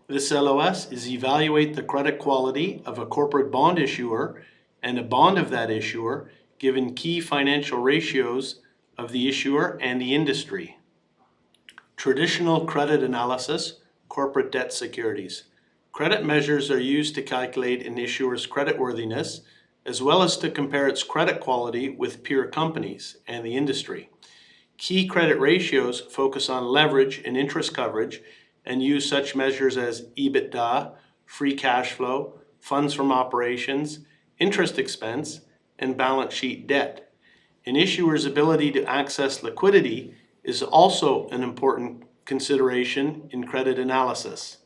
This LOS is evaluate the credit quality of a corporate bond issuer and a bond of that issuer given key financial ratios of the issuer and the industry. Traditional credit analysis, corporate debt securities. Credit measures are used to calculate an issuer's creditworthiness as well as to compare its credit quality with peer companies and the industry. Key credit ratios focus on leverage and interest coverage and use such measures as EBITDA, free cash flow, funds from operations, interest expense, and balance sheet debt. An issuer's ability to access liquidity is also an important consideration in credit analysis.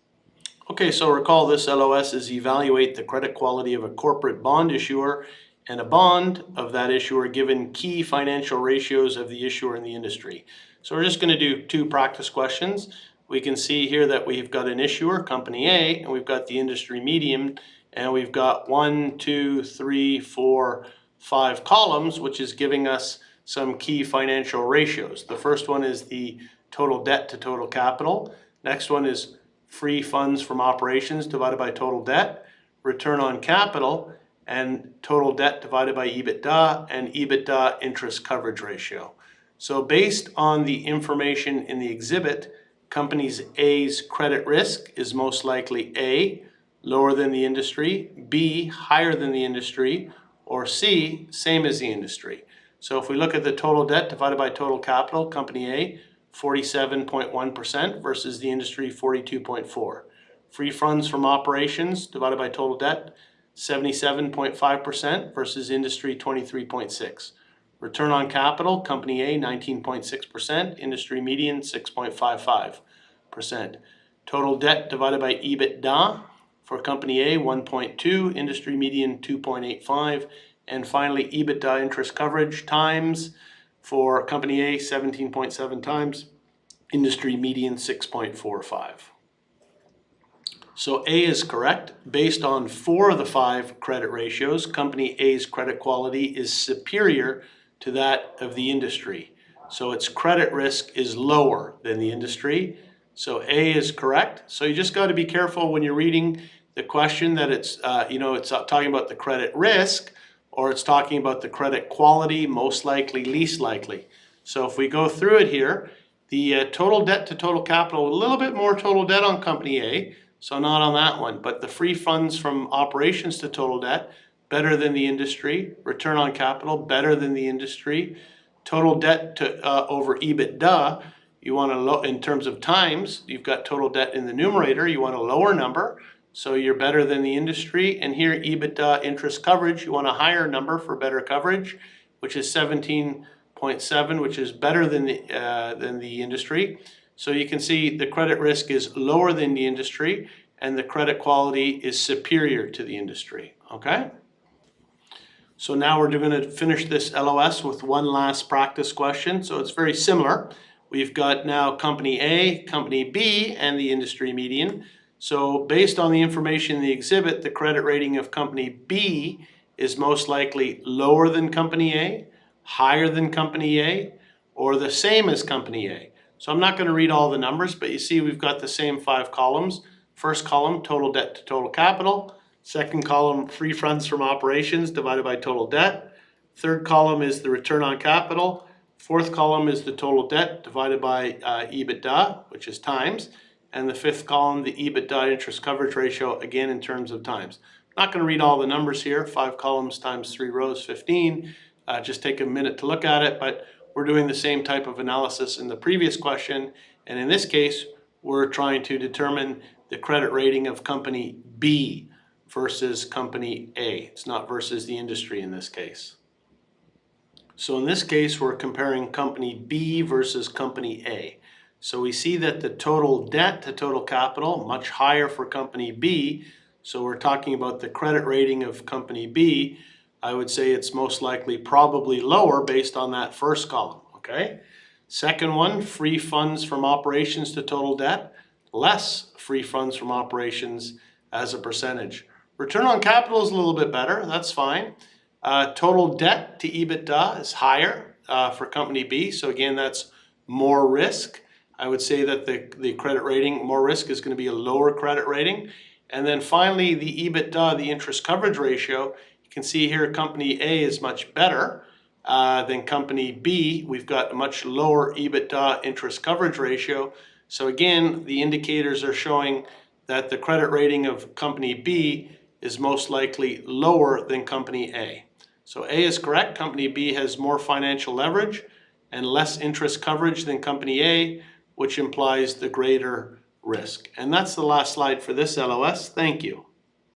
Okay, so recall this LOS is evaluate the credit quality of a corporate bond issuer and a bond of that issuer given key financial ratios of the issuer in the industry. So we're just going to do two practice questions. We can see here that we've got an issuer, company A, and we've got the industry median, and we've got 1, 2, 3, 4, 5 columns, which is giving us some key financial ratios. The first one is the total debt to total capital. Next one is free funds from operations divided by total debt, return on capital, and total debt divided by EBITDA, and EBITDA interest coverage ratio. So based on the information in the exhibit, company A's credit risk is most likely A, lower than the industry, B, higher than the industry, or C, same as the industry. So if we look at the total debt divided by total capital, company A, 47.1% versus the industry 42.4%. Free funds from operations divided by total debt, 77.5% versus industry 23.6%. Return on capital, company A 19.6%, industry median 6.55%. Total debt divided by EBITDA for company A 1.2, industry median 2.85, and finally EBITDA interest coverage times for company A 17.7 times, industry median 6.45. So A is correct. Based on 4 of the 5 credit ratios, company A's credit quality is superior to that of the industry. So its credit risk is lower than the industry. So A is correct. So you just got to be careful when you're reading the question that it's talking about the credit risk or it's talking about the credit quality, most likely, least likely. So if we go through it here, the total debt to total capital, a little bit more total debt on company A, so not on that one, but the free funds from operations to total debt, better than the industry. Return on capital, better than the industry. Total debt to over EBITDA, you want to, in terms of times, you've got total debt in the numerator, you want a lower number, so you're better than the industry. And here, EBITDA interest coverage, you want a higher number for better coverage, which is 17.7, which is better than the industry. So you can see the credit risk is lower than the industry and the credit quality is superior to the industry, okay? So now we're going to finish this LOS with one last practice question. So it's very similar. We've got now company A, company B, and the industry median. So based on the information in the exhibit, the credit rating of company B is most likely lower than company A, higher than company A, or the same as company A. So I'm not going to read all the numbers, but you see we've got the same 5 columns. First column, total debt to total capital. Second column, free funds from operations divided by total debt. Third column is the return on capital. Fourth column is the total debt divided by EBITDA, which is times. And the fifth column, the EBITDA interest coverage ratio, again in terms of times. I'm not going to read all the numbers here. 5 columns times 3 rows, 15. Just take a minute to look at it, but we're doing the same type of analysis in the previous question. And in this case, we're trying to determine the credit rating of company B versus company A. It's not versus the industry in this case. So in this case, we're comparing company B versus company A. So we see that the total debt to total capital, much higher for company B. So we're talking about the credit rating of company B. I would say it's most likely probably lower based on that first column, okay? Second one, free funds from operations to total debt, less free funds from operations as a percentage. Return on capital is a little bit better, that's fine. Total debt to EBITDA is higher for company B, so again, that's more risk. I would say that the credit rating, more risk, is going to be a lower credit rating. And then finally, the EBITDA, the interest coverage ratio, you can see here company A is much better than company B. We've got a much lower EBITDA interest coverage ratio. So again, the indicators are showing that the credit rating of company B is most likely lower than company A. So A is correct. Company B has more financial leverage and less interest coverage than company A, which implies the greater risk. And that's the last slide for this LOS. Thank you.